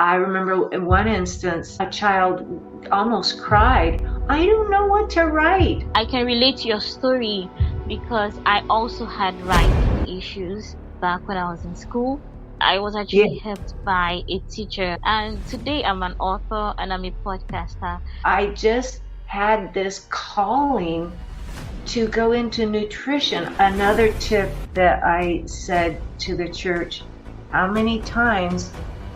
I remember in one instance, a child almost cried, "I don't know what to write." I can relate to your story because I also had writing issues back when I was in school. I was Yeah, actually helped by a teacher, and today I'm an author and I'm a podcaster. I just had this calling to go into nutrition. Another tip that I said to the church, how many times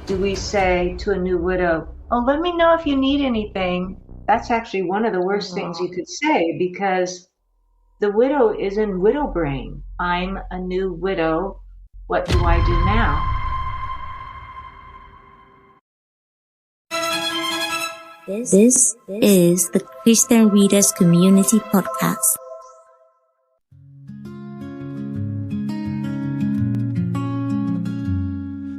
do we say to a new widow, "Oh, let me know if you need anything"? That's actually one of the Oh, worst things wow. you could say because the widow is in widow brain. I'm a new widow. What do I do now? This is the Christian Readers Community Podcast.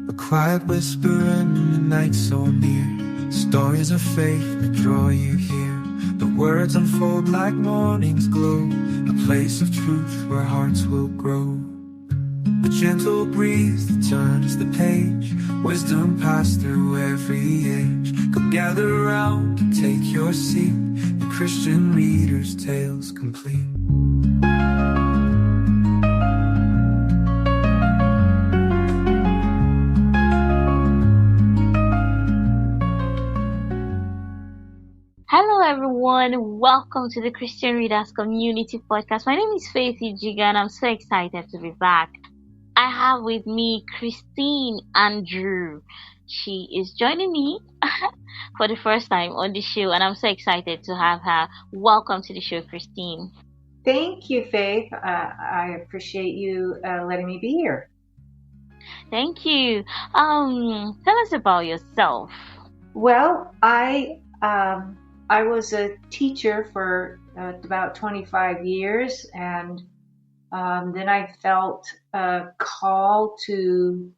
A quiet whisper in the night so near. Stories of faith that draw you here. The words unfold like morning's glow. A place of truth where hearts will grow. A gentle breeze that turns the page. Wisdom passed through every age. Come gather around and take your seat. The Christian Reader's Tales complete. Hello, everyone. Welcome to the Christian Readers Community Podcast. My name is Faithy Jiga, and I'm so excited to be back. I have with me Christine Andrew. She is joining me for the first time on the show, and I'm so excited to have her. Welcome to the show, Christine. Thank you, Faith. I appreciate you letting me be here. Thank you. Tell us about yourself. Well, I was a teacher for about 25 years, and then I felt a call to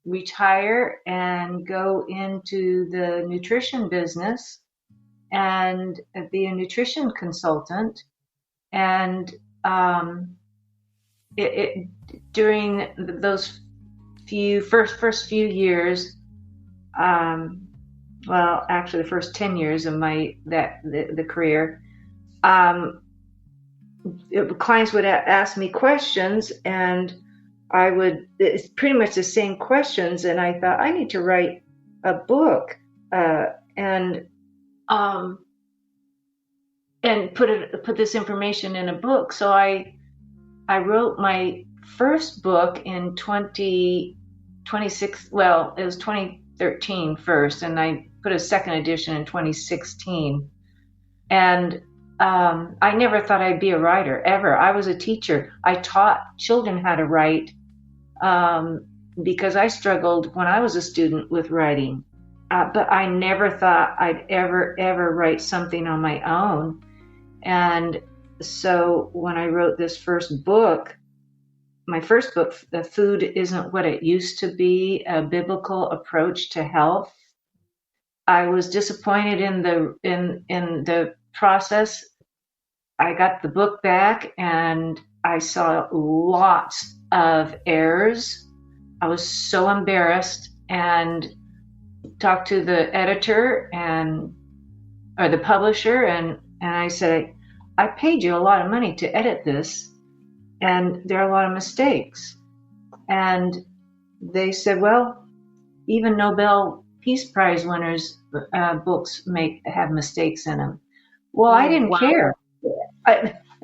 retire and go into the nutrition business and be a nutrition consultant. And um, during those first few years, um, well, actually the first 10 years of the career, um, clients would ask me questions, and it's pretty much the same questions, and I thought I need to write a book, and um, put this information in a book. So I wrote my first book in 2026. Well, it was 2013 first, and I put a second edition in 2016. And I never thought I'd be a writer ever. I was a teacher. I taught children how to write because I struggled when I was a student with writing. But I never thought I'd ever write something on my own. And so when I wrote this first book, my first book, The Food Isn't What It Used to Be, a biblical approach to health, I was disappointed in the process. I got the book back and I saw lots of errors. I was so embarrassed and talked to the editor or the publisher, and I said, I paid you a lot of money to edit this, and there are a lot of mistakes. And they said, well, even Nobel Peace Prize winners' books have mistakes in them. Well, I Oh, didn't wow. care.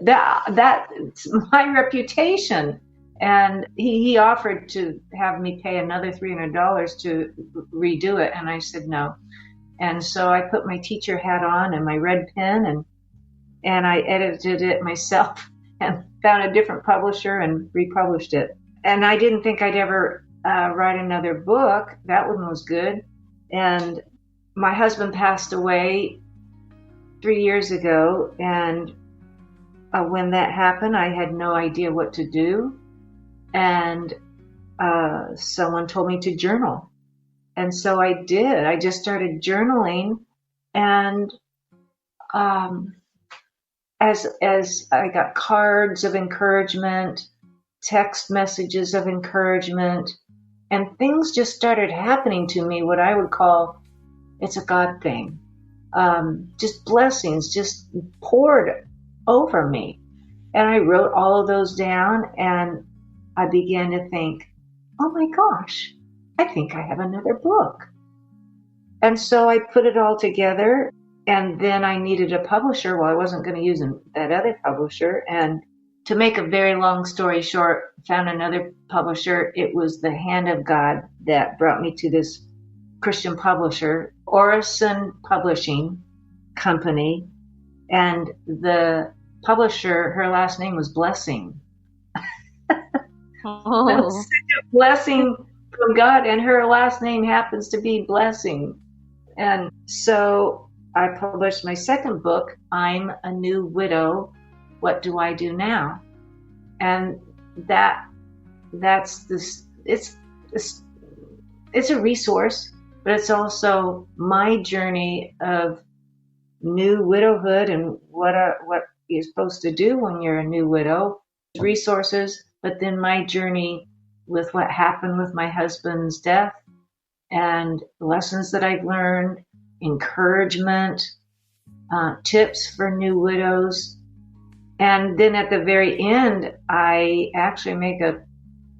That's my reputation. And he offered to have me pay another $300 to redo it, and I said no. And so I put my teacher hat on and my red pen, and I edited it myself and found a different publisher and republished it. And I didn't think I'd ever write another book. That one was good. And my husband passed away 3 years ago, and when that happened, I had no idea what to do. And someone told me to journal. And so I did. I just started journaling, and as I got cards of encouragement, text messages of encouragement, And things just started happening to me, what I would call, it's a God thing. Just blessings just poured over me. And I wrote all of those down, and I began to think, oh my gosh, I think I have another book. And so I put it all together, and then I needed a publisher. Well, I wasn't going to use that other publisher. And to make a very long story short, found another publisher. It was the hand of God that brought me to this Christian publisher, Orison Publishing Company. And the publisher, her last name was Blessing. Oh. That was such a blessing from God, and her last name happens to be Blessing. And so I published my second book, I'm a New Widow, What Do I Do Now? And that's this, it's a resource, but it's also my journey of new widowhood and what you're supposed to do when you're a new widow, resources, but then my journey with what happened with my husband's death and lessons that I've learned, encouragement, tips for new widows. And then at the very end, I actually make a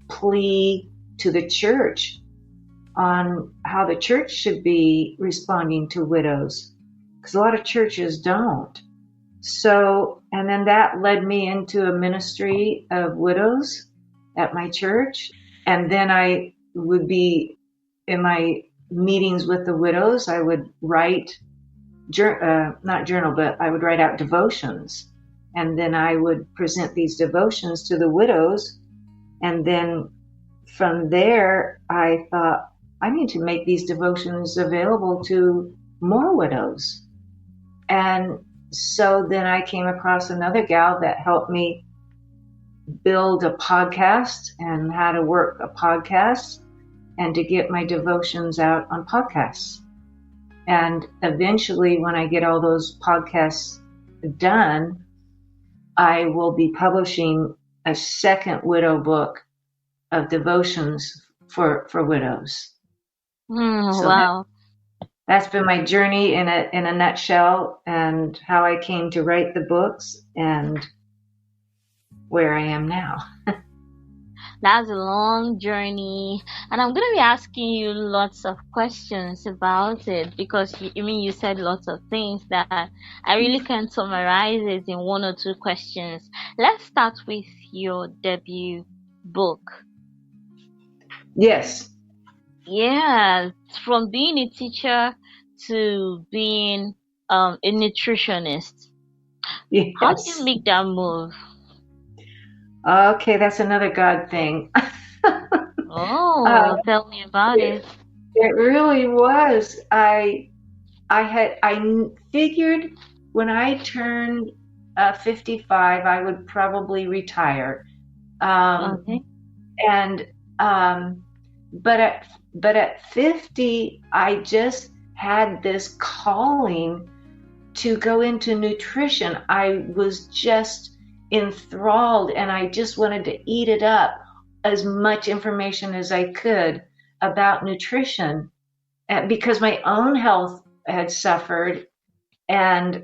plea to the church on how the church should be responding to widows, because a lot of churches don't. So, and then that led me into a ministry of widows at my church. And then I would be in my meetings with the widows, I would write, not journal, but I would write out devotions. And then I would present these devotions to the widows. And then from there, I thought, I need to make these devotions available to more widows. And so then I came across another gal that helped me build a podcast and how to work a podcast and to get my devotions out on podcasts. And eventually, when I get all those podcasts done, I will be publishing a second widow book of devotions for widows. So Wow. that's been my journey in a nutshell, and how I came to write the books and where I am now. That's a long journey, and I'm going to be asking you lots of questions about it because you said lots of things that I really can't summarize it in one or two questions. Let's start with your debut book. Yes. Yeah, from being a teacher to being a nutritionist. Yes. How did you make that move? Okay, that's another God thing. Tell me about it. It really was. I figured when I turned 55, I would probably retire. Okay. And but at 50, I just had this calling to go into nutrition. I was just enthralled, and I just wanted to eat it up, as much information as I could about nutrition, because my own health had suffered, and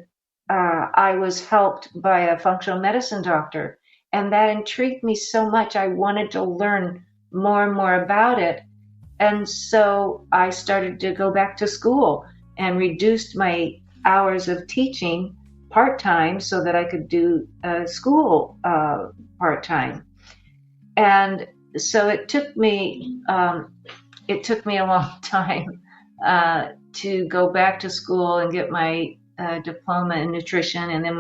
I was helped by a functional medicine doctor, and that intrigued me so much. I wanted to learn more and more about it, and so I started to go back to school and reduced my hours of teaching part-time so that I could do school part-time. And so it took me a long time to go back to school and get my diploma in nutrition, and then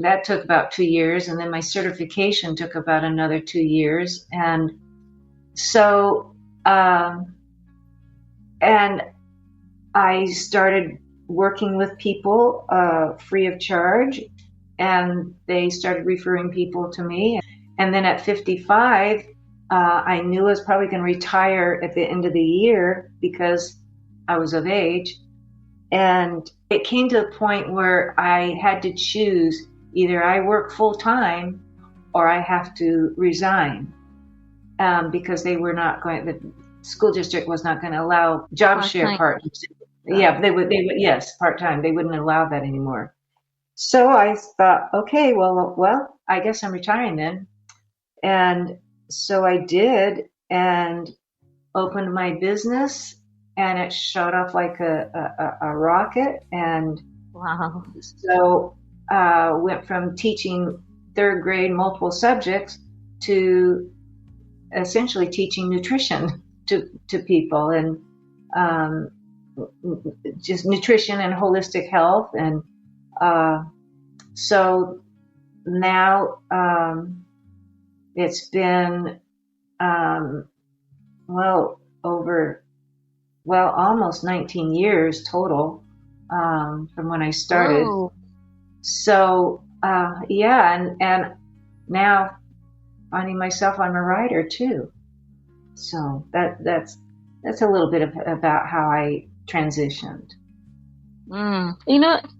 that took about 2 years, and then my certification took about another 2 years. And so and I started working with people free of charge, and they started referring people to me. And then at 55, I knew I was probably going to retire at the end of the year because I was of age. And it came to a point where I had to choose, either I work full time or I have to resign. because the school district was not going to allow job share Part-time. partners. Yeah, they would, yes, part-time. They wouldn't allow that anymore. So I thought, okay, well, I guess I'm retiring then. And so I did, and opened my business, and it shot off like a rocket. And Wow. so went from teaching third grade multiple subjects to essentially teaching nutrition to people, and um, just nutrition and holistic health. And so now it's been almost 19 years total from when I started. Oh. So and now finding myself I'm a writer too. So that's a little bit about how I transitioned.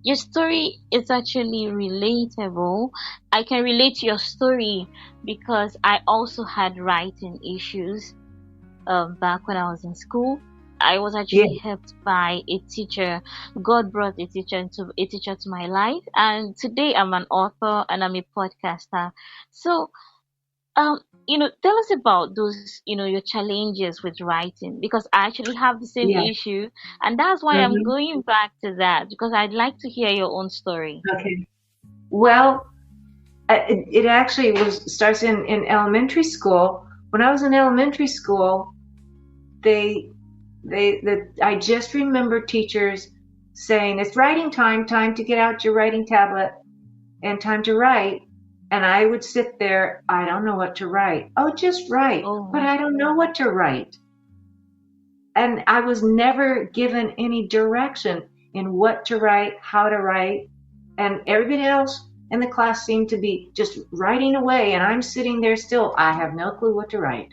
Your story is actually relatable. I can relate to your story because I also had writing issues back when I was in school. I was Yeah, actually helped by a teacher. God brought a teacher to my life, and today I'm an author and I'm a podcaster. So, um, tell us about those, your challenges with writing because I actually have the same yeah. issue, and that's why I'm Hmm. going back to that because I'd like to hear your own story. Okay. Well, it actually starts in elementary school. When I was in elementary school, they I just remember teachers saying, "It's writing time, time to get out your writing tablet and time to write." And I would sit there, I don't know what to write. Oh, just write. But Oh, I don't know what to write. And I was never given any direction in what to write, how to write. And everybody else in the class seemed to be just writing away. And I'm sitting there still, I have no clue what to write.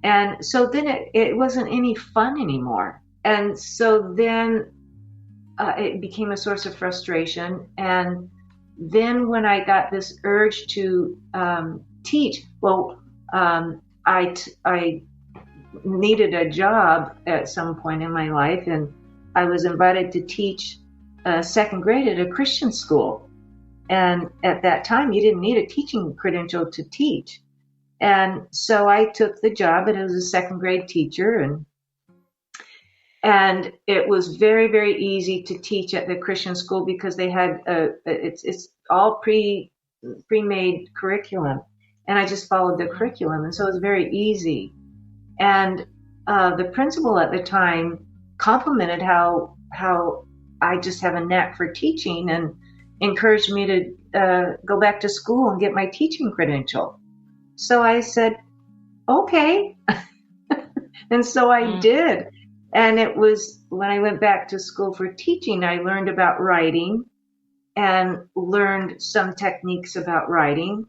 And so then it wasn't any fun anymore. And so then it became a source of frustration. And then when I got this urge to teach, I needed a job at some point in my life, and I was invited to teach second grade at a Christian school. And at that time, you didn't need a teaching credential to teach. And so I took the job, and it was a second grade teacher, and it was very, very easy to teach at the Christian school because they had it's all pre-made curriculum, and I just followed the curriculum, and so it was very easy. And the principal at the time complimented how I just have a knack for teaching, and encouraged me to go back to school and get my teaching credential. So I said, okay. And so I mm, did. And it was when I went back to school for teaching, I learned about writing and learned some techniques about writing.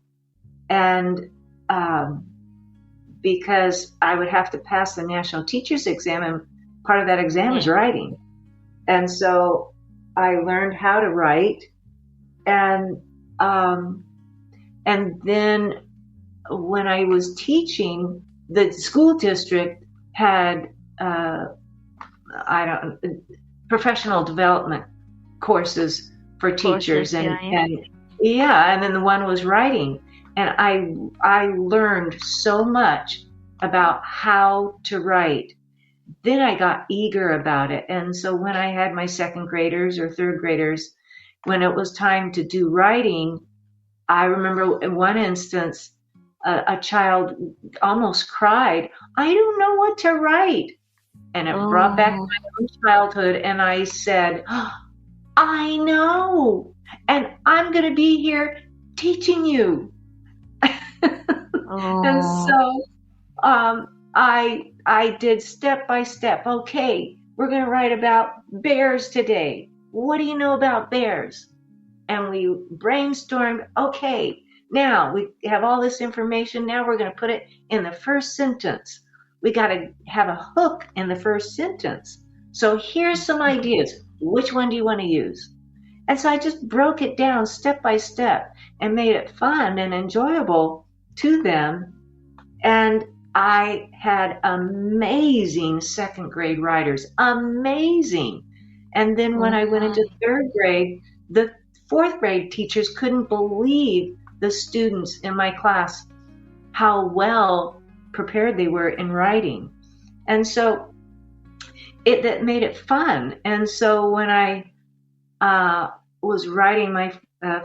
And because I would have to pass the national teachers exam, and part of that exam is yeah. writing. And so I learned how to write. And um, and then when I was teaching, the school district had I don't professional development courses for teachers, Courses, yeah, yeah. and then the one was writing, and I learned so much about how to write. Then I got eager about it, and so when I had my second graders or third graders, when it was time to do writing, I remember in one instance a child almost cried, "I don't know what to write." And it brought back Oh, my own childhood. And I said, oh, I know. And I'm going to be here teaching you. And oh, so I did step by step. Okay, we're going to write about bears today. What do you know about bears? And we brainstormed. Okay, now we have all this information. Now we're going to put it in the first sentence. We got to have a hook in the first sentence. So here's some ideas. Which one do you want to use? And so I just broke it down step by step and made it fun and enjoyable to them. And I had amazing second grade writers, amazing. And then when Oh I went my. into third grade, the fourth grade teachers couldn't believe the students in my class, how well prepared they were in writing. And so that made it fun. And so when I was writing my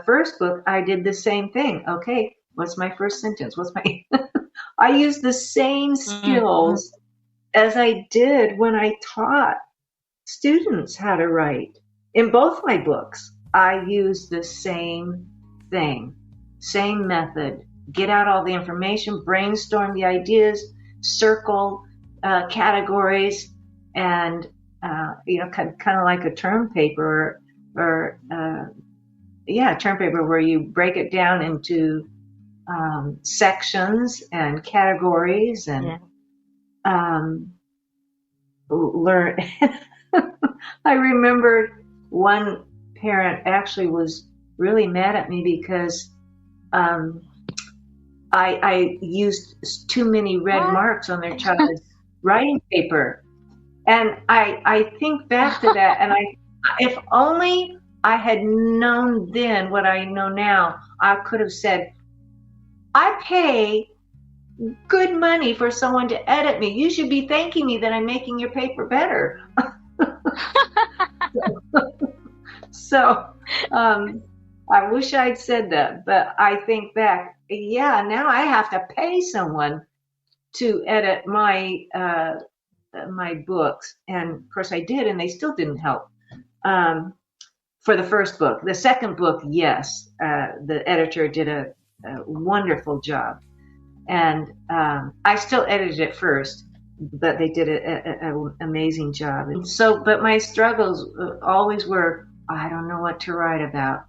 first book, I did the same thing. Okay, what's my first sentence? What's my I used the same Mm-hmm. skills as I did when I taught students how to write. In both my books, I used the same thing, same method. Get out all the information, brainstorm the ideas, circle categories, and kind of like a term paper or term paper where you break it down into sections and categories and Yeah. um, learn. I remember one parent actually was really mad at me because um, I used too many red What? marks on their child's writing paper. And I think back to that, and if only I had known then what I know now, I could have said, I pay good money for someone to edit me. You should be thanking me that I'm making your paper better. So I wish I'd said that, but I think back, yeah, now I have to pay someone to edit my books, and of course I did, and they still didn't help. For the first book, the second book, yes, the editor did a wonderful job, and I still edited it first, but they did an amazing job. And so, but my struggles always were, I don't know what to write about.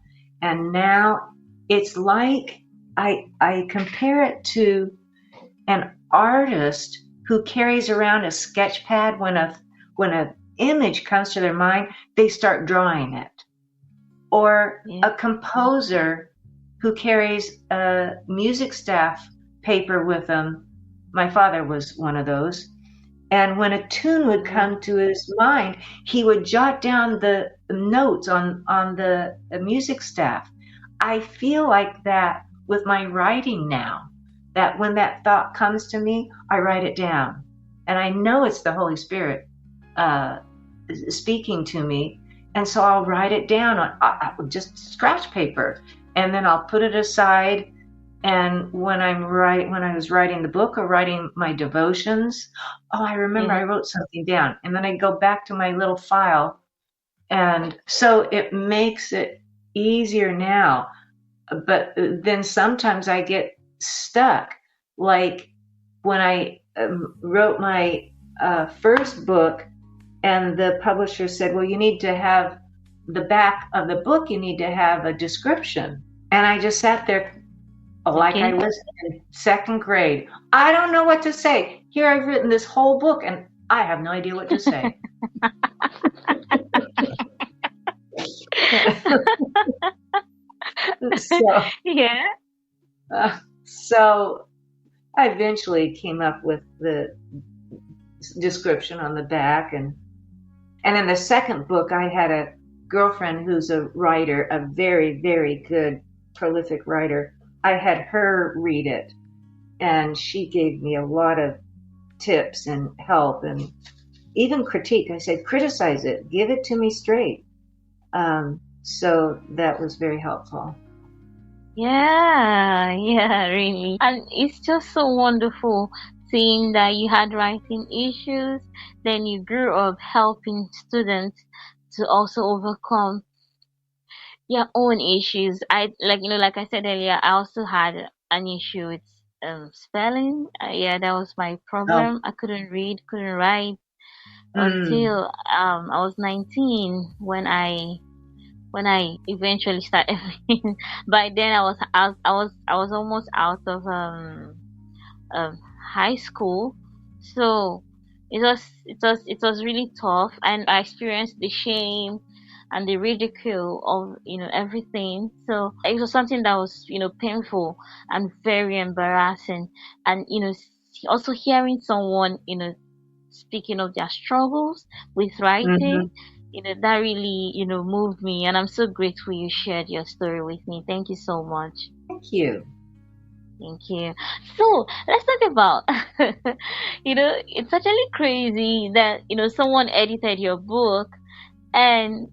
And now it's like I compare it to an artist who carries around a sketch pad. When a image comes to their mind, they start drawing it. Or Yeah. a composer who carries a music staff paper with them. My father was one of those. And when a tune would come to his mind, he would jot down the notes on the music staff. I feel like that with my writing now, that when that thought comes to me, I write it down. And I know it's the Holy Spirit uh, speaking to me. And so I'll write it down on just scratch paper, and then I'll put it aside. And when I was writing the book or writing my devotions, I remember Yeah. I wrote something down, and then I go back to my little file, and so it makes it easier now. But then sometimes I get stuck, like when I wrote my first book, and the publisher said, well, you need to have the back of the book, you need to have a description. And I just sat there like I Okay. was in second grade. I don't know what to say. Here I've written this whole book and I have no idea what to say. so, Yeah. so I eventually came up with the description on the back, and in the second book, I had a girlfriend who's a writer, a very, very good, prolific writer. I had her read it, and she gave me a lot of tips and help and even critique. I said, criticize it, give it to me straight. So that was very helpful. Yeah, yeah, really. And it's just so wonderful seeing that you had writing issues, then you grew up helping students to also overcome your own issues. I like like I said earlier, I also had an issue with spelling. Yeah, that was my Oh, problem. I couldn't read, couldn't write mm, until I was 19 when I eventually started reading. By then I was almost out of um high school, so it was really tough, and I experienced the shame and the ridicule of everything. So it was something that was painful and very embarrassing, and also hearing someone, speaking of their struggles with writing, Hmm. that really, moved me. And I'm so grateful you shared your story with me. Thank you so much. Thank you. Thank you. So let's talk about, it's actually crazy that, someone edited your book and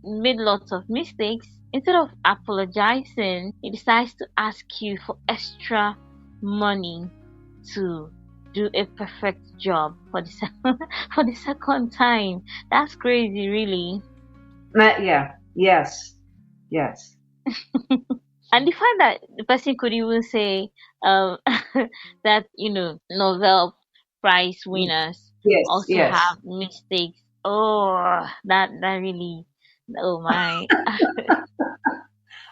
made lots of mistakes. Instead of apologizing, he decides to ask you for extra money to do a perfect job for the for the second time. That's crazy, really. Yeah. Yes. Yes. And the fact that the person could even say um, that Nobel Prize winners Yes. also Yes. have mistakes. Oh, that really, oh my.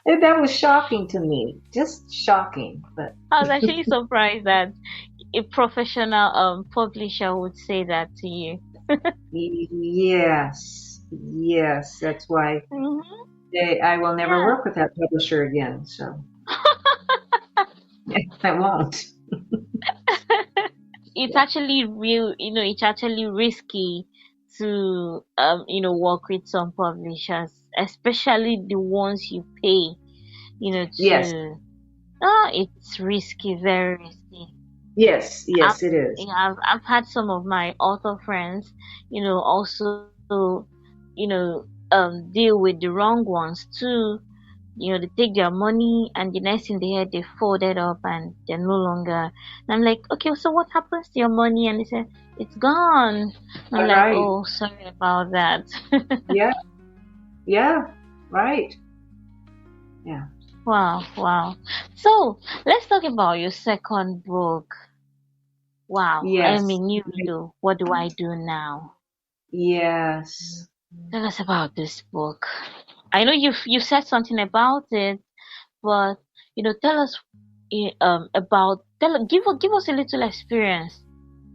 And that was shocking to me. Just shocking. But I was actually surprised that a professional publisher would say that to you. yes. Yes. That's why Hmm. I will never Yeah. work with that publisher again. So I won't. It's Yeah. actually real, it's actually risky to work with some publishers, especially the ones you pay, Yes. to it's risky, very risky. Yes. I've Yes. It is. yeah, I've had some of my author friends, also, deal with the wrong ones too. They take their money and the next thing they hear, they fold it up and they're no longer. And I'm like, okay, so what happens to your money? And they say, it's gone. And I'm All like, right. oh, sorry about that. Yeah. Yeah. Right. Yeah. Wow, wow. So let's talk about your second book. Wow, I Yes. mean, you do. What do I do now? Yes. Tell us about this book. I know you said something about it, but tell us about give us a little experience.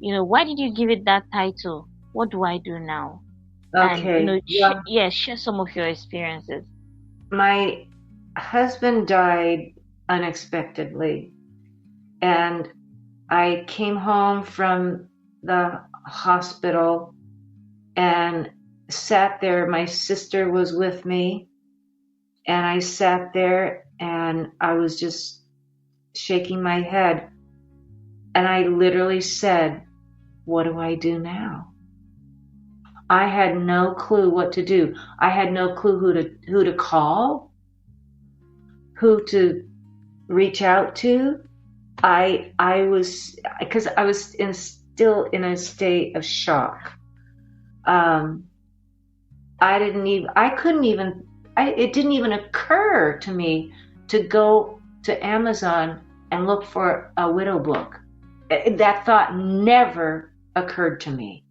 Why did you give it that title? What do I do now? And Okay. Well, share some of your experiences. my husband died unexpectedly, and I came home from the hospital and sat there. My sister was with me, and I sat there and I was just shaking my head. And I literally said, what do I do now? I had no clue what to do. I had no clue who to call, who to reach out to. I was, because I was still in a state of shock. Um, I couldn't even, it didn't even occur to me to go to Amazon and look for a widow book. That thought never occurred to me.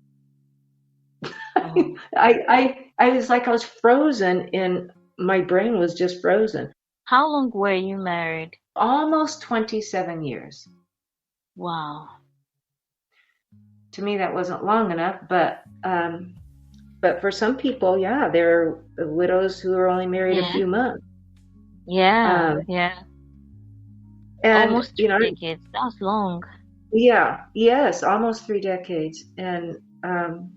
Oh, I was like I was frozen in, my brain was just frozen. how long were you married? Almost 27 years. Wow. To me, that wasn't long enough, but for some people, yeah, there are widows who are only married a Yeah. few months. Yeah. Um, Yeah. and Almost 3 decades. That's long. yeah, yes, almost 3 decades. And um,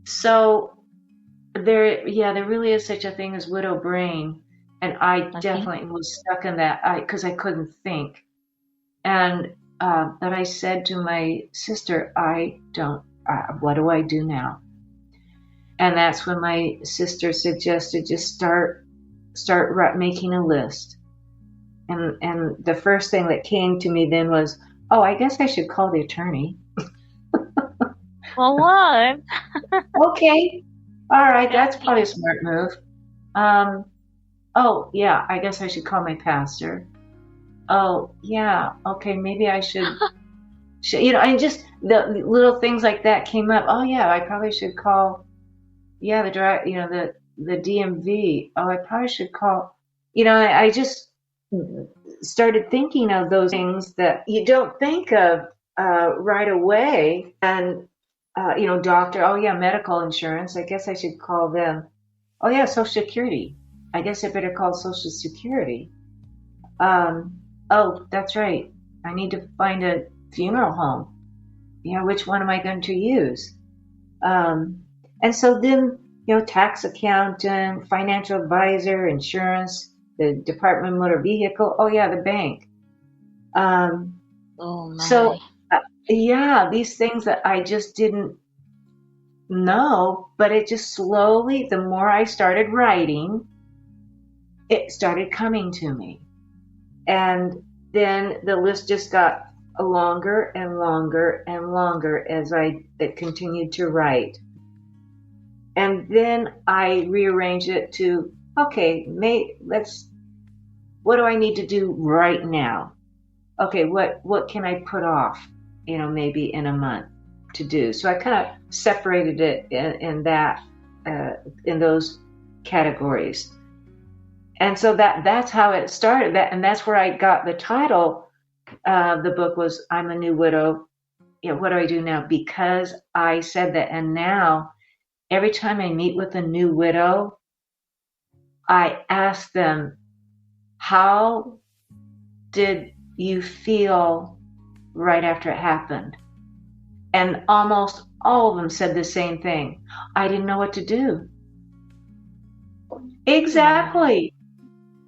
so there really is such a thing as widow brain. And I Okay. definitely was stuck in that because I couldn't think. And but I said to my sister, I don't, what do I do now? And that's when my sister suggested just start making a list. And the first thing that came to me then was, oh, I guess I should call the attorney. For what? Okay, all right, that's Okay. probably a smart move. Um, oh yeah, I guess I should call my pastor. Oh yeah, okay, maybe I should, and just the little things like that came up. Oh yeah, I probably should call, yeah, the DMV. Oh, I probably should call, I just started thinking of those things that you don't think of right away. And doctor. Oh yeah, medical insurance. I guess I should call them. Oh yeah, Social Security. I guess I better call Social Security. Oh, that's right. I need to find funeral home. Which one am I going to use? And so then, tax accountant, financial advisor, insurance, the Department of Motor Vehicle. Oh yeah, the bank. Oh So my. yeah, these things that I just didn't know, but it just slowly, the more I started writing, it started coming to me. And then the list just got longer and longer and longer as I continued to write. And then I rearranged it to, okay, what do I need to do right now? Okay, what can I put off, maybe in a month to do? So I kind of separated it in those categories. And so that's how it started. And that's where I got the title. The book was "I'm a New Widow." What do I do now? Because I said that, and now every time I meet with a new widow, I ask them, "How did you feel right after it happened?" And almost all of them said the same thing. I didn't know what to do. Exactly.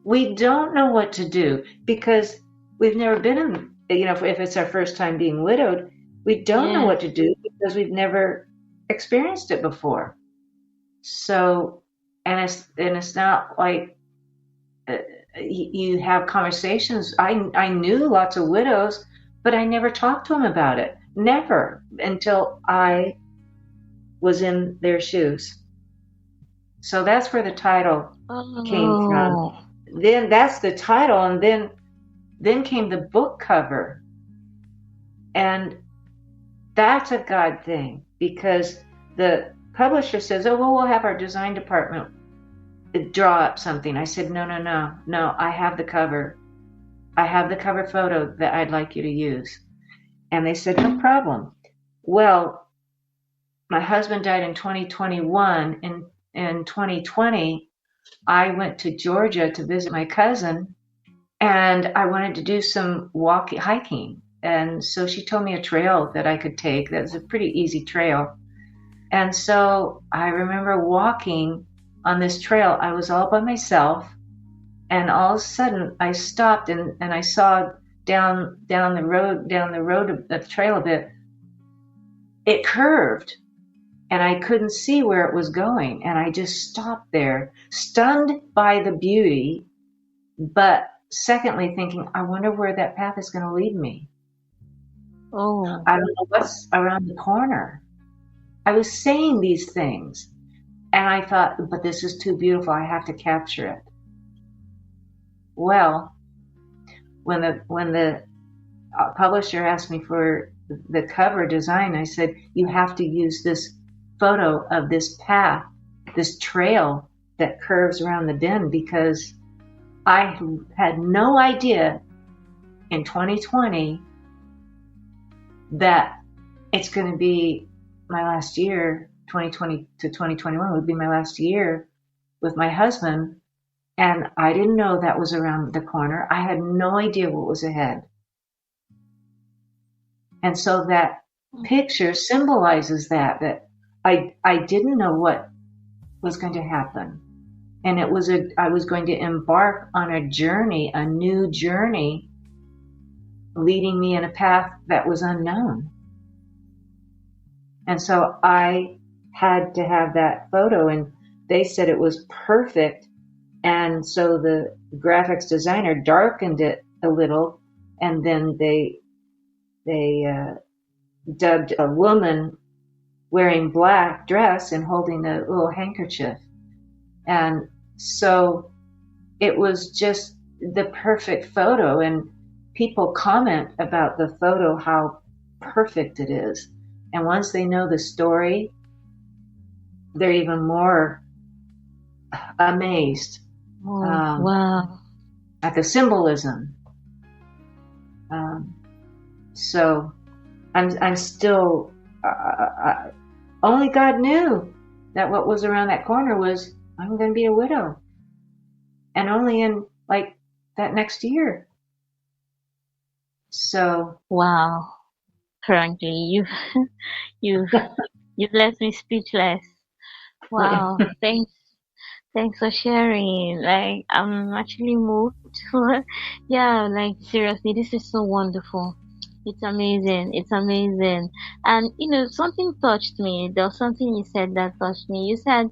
We don't know what to do because we've never been in, if it's our first time being widowed, we don't know what to do because we've never experienced it before. So, and it's not like you have conversations. I knew lots of widows, but I never talked to them about it. Never until I was in their shoes. So that's where the title came from. Then that's the title, and then came the book cover. And that's a God thing, because the publisher says, oh, well, we'll have our design department draw up something. I said, no, I have the cover. I have the cover photo that I'd like you to use. And they said, no problem. Well, my husband died in 2021. In 2020, I went to Georgia to visit my cousin, and I wanted to do some hiking. And so she told me a trail that I could take. That was a pretty easy trail. And so I remember walking on this trail. I was all by myself, and all of a sudden I stopped and I saw down the road of the trail a bit. It curved, and I couldn't see where it was going. And I just stopped there, stunned by the beauty, but secondly thinking, I wonder where that path is going to lead me. Oh. I don't know what's around the corner. I was saying these things, and I thought, but this is too beautiful. I have to capture it. Well, when the publisher asked me for the cover design, I said, you have to use this photo of this path, this trail that curves around the bend, because I had no idea in 2020 that it's going to be my last year. 2020 to 2021 would be my last year with my husband, and I didn't know that was around the corner. I had no idea what was ahead. And so that picture symbolizes that I didn't know what was going to happen. And I was going to embark on a journey, a new journey, leading me in a path that was unknown. And so I had to have that photo, and they said it was perfect. And so the graphics designer darkened it a little, and then they dubbed a woman wearing black dress and holding a little handkerchief. And so it was just the perfect photo, and people comment about the photo, how perfect it is. And once they know the story, they're even more amazed Wow. at the symbolism. So I'm still, only God knew that what was around that corner was I'm going to be a widow. And only in like that next year. So. Wow. frankly. You've you've left me speechless. Wow, thanks for sharing. Like, I'm actually moved. Yeah, like, seriously, this is so wonderful. It's amazing. It's amazing. And something touched me. There was something you said that touched me. You said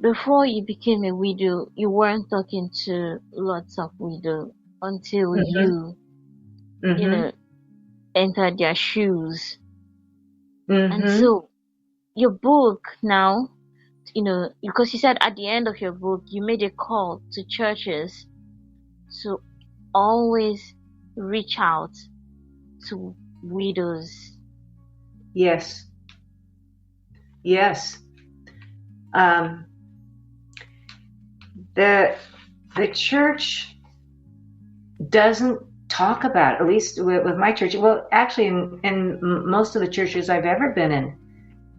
before you became a widow, you weren't talking to lots of widows until Mm-hmm. you Mm-hmm. know, entered their shoes. And Mm-hmm. so your book now, because you said at the end of your book, you made a call to churches to always reach out to widows. Yes. Yes. Um, the the church doesn't talk about, at least with my church. Well, actually, in most of the churches I've ever been in,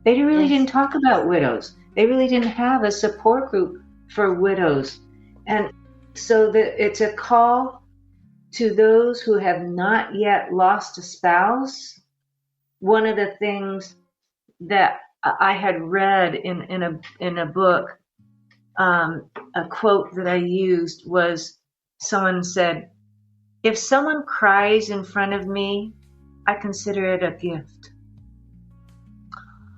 they really Yes. didn't talk about widows. They really didn't have a support group for widows, and so it's a call to those who have not yet lost a spouse. One of the things that I had read in a book, a quote that I used was, someone said, "If someone cries in front of me, I consider it a gift."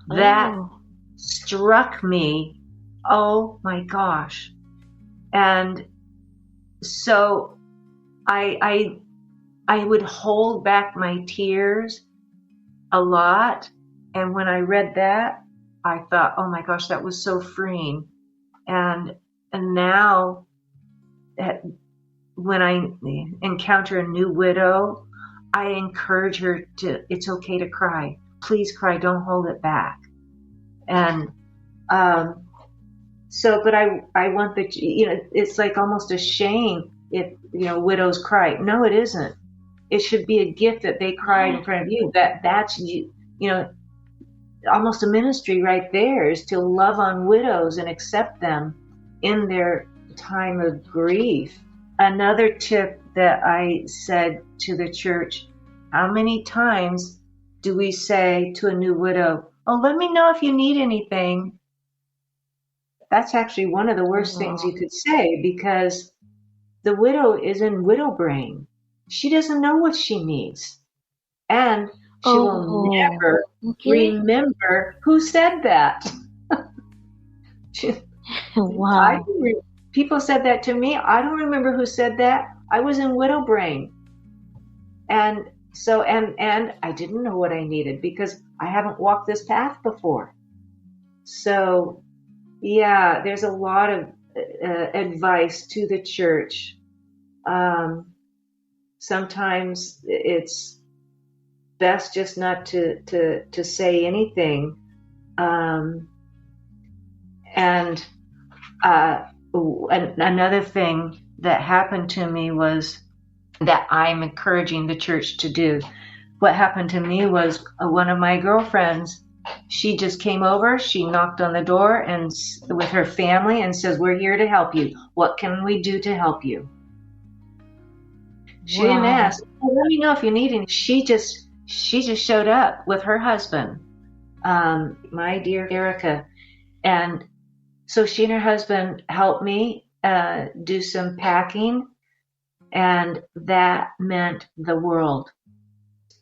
That Oh. struck me. Oh my gosh! And so I would hold back my tears a lot. And when I read that, I thought, oh my gosh, that was so freeing. And now that when I encounter a new widow, I encourage her to, it's okay to cry. Please cry, don't hold it back. And but I want that, it's like almost a shame if, widows cry. No, it isn't. It should be a gift that they cried Yeah. in front of you. That's you, almost a ministry right there, is to love on widows and accept them in their time of grief. Another tip that I said to the church, how many times do we say to a new widow, oh, let me know if you need anything? That's actually one of the worst things Oh. you could say, because the widow is in widow brain. She doesn't know what she needs. And she will Oh. never Okay. remember who said that. Wow. People said that to me. I don't remember who said that. I was in widow brain. And so, and I didn't know what I needed because I haven't walked this path before. So, yeah, there's a lot of advice to the church. Sometimes it's best just not to say anything. And another thing that happened to me was that I'm encouraging the church to do. What happened to me was one of my girlfriends, she just came over, she knocked on the door and with her family and says, we're here to help you. What can we do to help you? She didn't Wow. ask, well, let me know if you need anything. She just showed up with her husband, my dear Erica. And so she and her husband helped me do some packing, and that meant the world.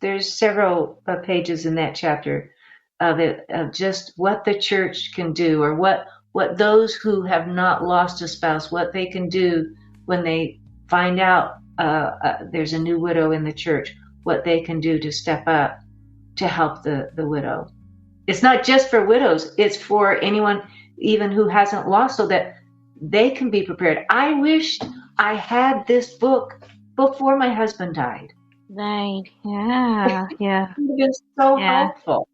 There's several pages in that chapter of it, of just what the church can do, or what those who have not lost a spouse, what they can do when they find out there's a new widow in the church, what they can do to step up to help the widow. It's not just for widows, it's for anyone even who hasn't lost, so that they can be prepared. I wished I had this book before my husband died. Right. Yeah. Yeah. It would have been so Yeah. helpful.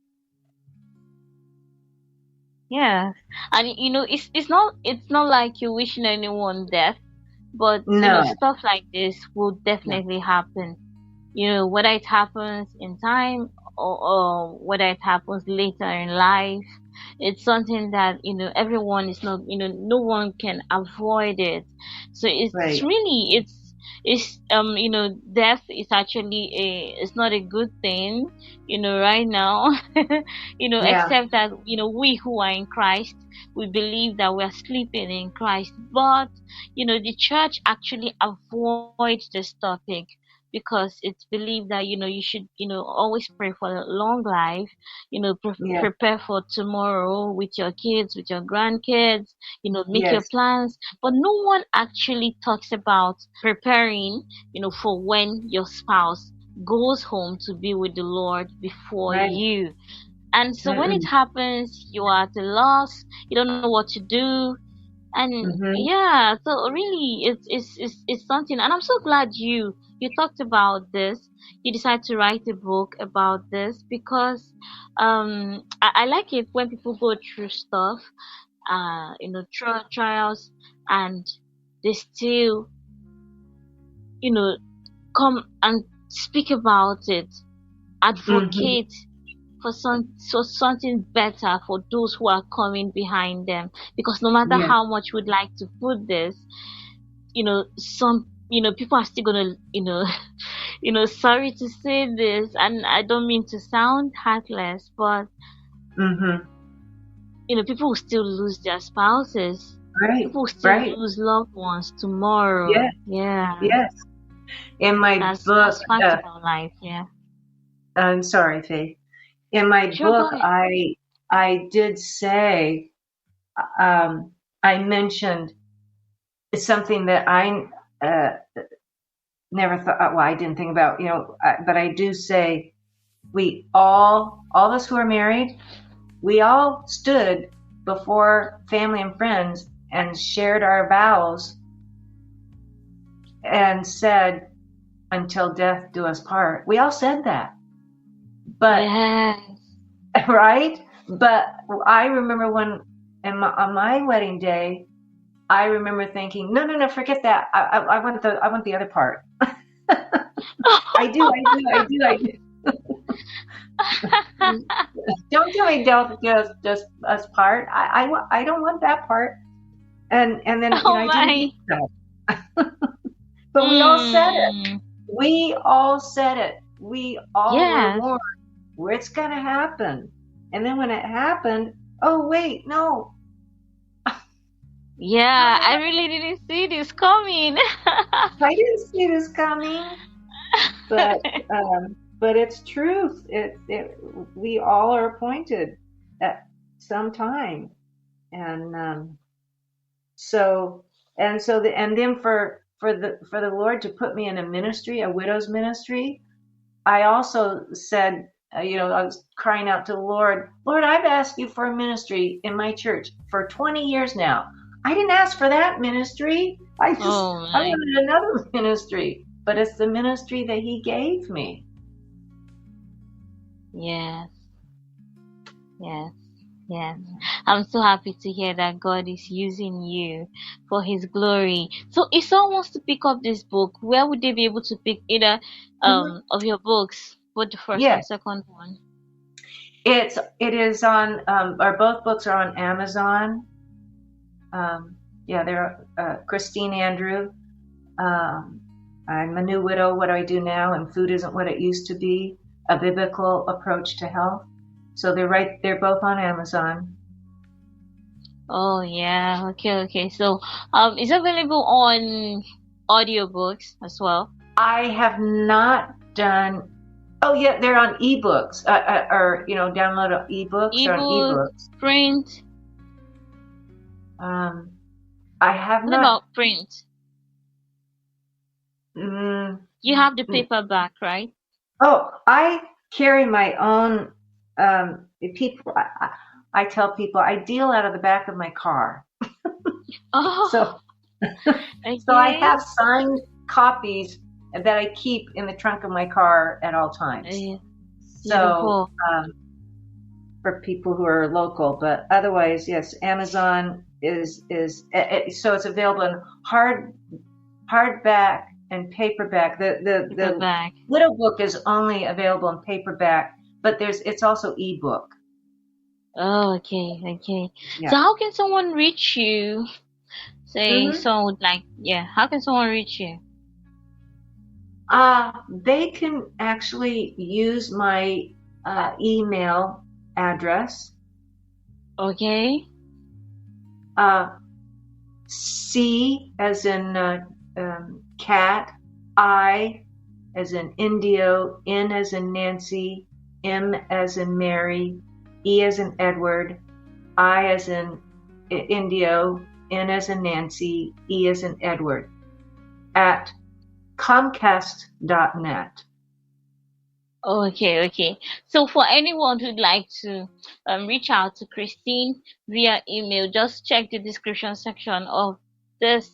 Yeah. And it's not like you're wishing anyone death, but No, stuff like this will no, definitely happen. Whether it happens in time, or whether it happens later in life, it's something that everyone is not, no one can avoid it. So it's right. really, It's death is actually it's not a good thing, right now. Yeah. Except that we who are in Christ, we believe that we are sleeping in Christ. But the church actually avoids this topic because it's believed that you should always pray for a long life, Yeah. prepare for tomorrow with your kids, with your grandkids, make your Yes. plans. But no one actually talks about preparing for when your spouse goes home to be with the Lord before Right. you. And so when it Mm-mm. happens, you are at a loss, you don't know what to do. And Mm-hmm. yeah, so really it's something. And I'm so glad you talked about this. You decided to write a book about this because I like it when people go through stuff, trials, and they still you know come and speak about it, Mm-hmm. advocate for something better for those who are coming behind them. Because no matter Yeah. how much we'd like to put this, some people are still gonna sorry to say this, and I don't mean to sound heartless, but Mm-hmm. people will still lose their spouses. Right. People will still Right. lose loved ones tomorrow. Yes. Yeah, Yes. In my book, that's fact about life. Yeah. I'm sorry, Faith. In my Sure, go book, ahead. I did say, um, I mentioned something that I uh, never thought. Well, I didn't think about, but I do say we all of us who are married, we all stood before family and friends and shared our vows and said, "Until death do us part." We all said that, but Yes. right? But I remember on my wedding day, I remember thinking, no, no, no, forget that. I want the other part. I do, I do, I do, I do. Don't tell me just us part. I don't want that part. And then Oh I didn't my. think so. But we all said it. Mm. We all said it. We all were Yes. warned. It's gonna happen. And then when it happened, oh wait, no, how Yeah, did I really didn't see this coming. I didn't see this coming? But it's truth. We all are appointed at some time, and so and then for the Lord to put me in a ministry, a widow's ministry. I also said, I was crying out to the Lord, Lord, I've asked you for a ministry in my church for 20 years now. I didn't ask for that ministry. Oh I my. wanted another ministry, but it's the ministry that He gave me. Yes. Yes. Yes. I'm so happy to hear that God is using you for His glory. So, if someone wants to pick up this book, where would they be able to pick either Mhm. of your books, both the first and Yes, second one? it is on, or both books are on Amazon. Yeah, they're Christine Andrew. Um, I'm a new widow. What do I do now? And food isn't what it used to be. A biblical approach to health. So they're both on Amazon. Oh yeah. Okay. Okay. So, it's available on audiobooks as well. I have not done. Oh yeah, they're on ebooks. Or download ebooks on Ebook, ebooks. print. Um, I have What not. about print? Mm, You have the mm, paperback, right? oh, I carry my own. People, I tell people I deal out of the back of my car. Oh, So so I okay. have signed copies that I keep in the trunk of my car at all times. Uh, So Beautiful. for people who are local, but otherwise, yes, Amazon so it's available in hardback and paperback. The Paperback. little book is only available in paperback, but it's also ebook. Oh, okay, okay. Yeah. So how can someone reach you? Say hmm someone would like, yeah. How can someone reach you? They can actually use my email address, Okay. C as in cat, I as in Indio, N as in Nancy, M as in Mary, E as in Edward, I as in Indio, N as in Nancy, E as in Edward, at Comcast.net. Okay, okay. So for anyone who'd like to reach out to Christine via email, just check the description section of this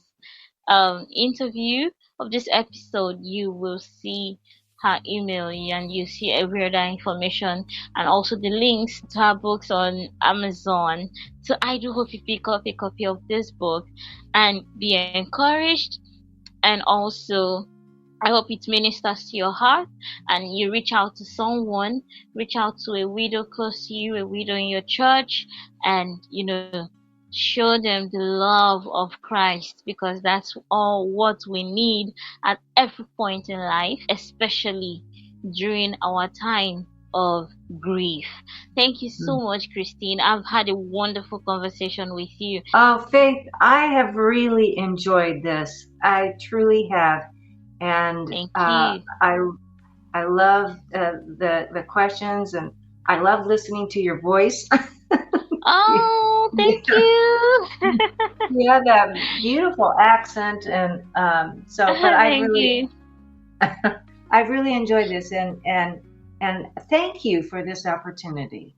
interview of this episode. You will see her email and you see every other information and also the links to her books on Amazon. So I do hope you pick up a copy of this book and be encouraged, and also I hope it ministers to your heart and you reach out to someone, reach out to a widow close to you, a widow in your church, and show them the love of Christ, because that's all what we need at every point in life, especially during our time of grief. Thank you so much, Christine. I've had a wonderful conversation with you. Oh, Faith, I have really enjoyed this. I truly have. And Thank you. I love the questions, and I love listening to your voice. Oh, thank you. You have that beautiful accent, and but Thank you. I've really enjoyed this, and thank you for this opportunity.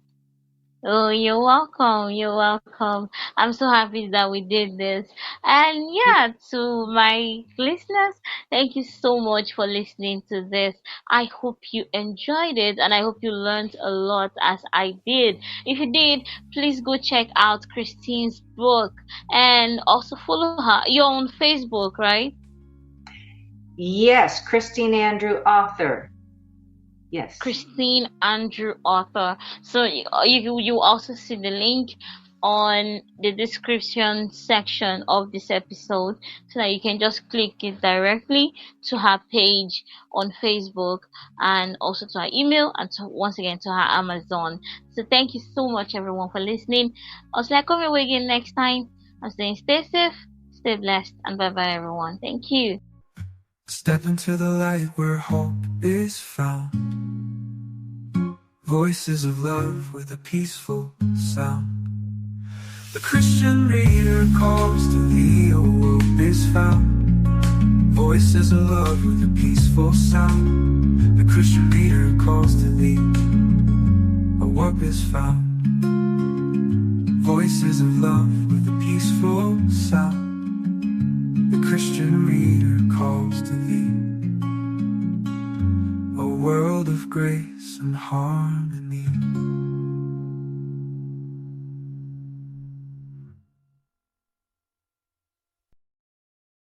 Oh, you're welcome. You're welcome. I'm so happy that we did this. And yeah, to my listeners, thank you so much for listening to this. I hope you enjoyed it and I hope you learned a lot as I did. If you did, please go check out Christine's book and also follow her. You're on Facebook, right? Yes, Christine Andrew, author. Yes. Christine Andrew author. So you also see the link on the description section of this episode so that you can just click it directly to her page on Facebook and also to her email and once again to her Amazon. So thank you so much everyone for listening. Until I come away again next time, I'm saying stay safe, stay blessed, and bye bye everyone. Thank you. Step into the light where hope is found. Voices of love with a peaceful sound. The Christian reader calls to thee, a hope is found. Voices of love with a peaceful sound. The Christian reader calls to thee, a hope is found. Voices of love with a peaceful sound. The Christian reader calls to thee, a world of grace and harmony.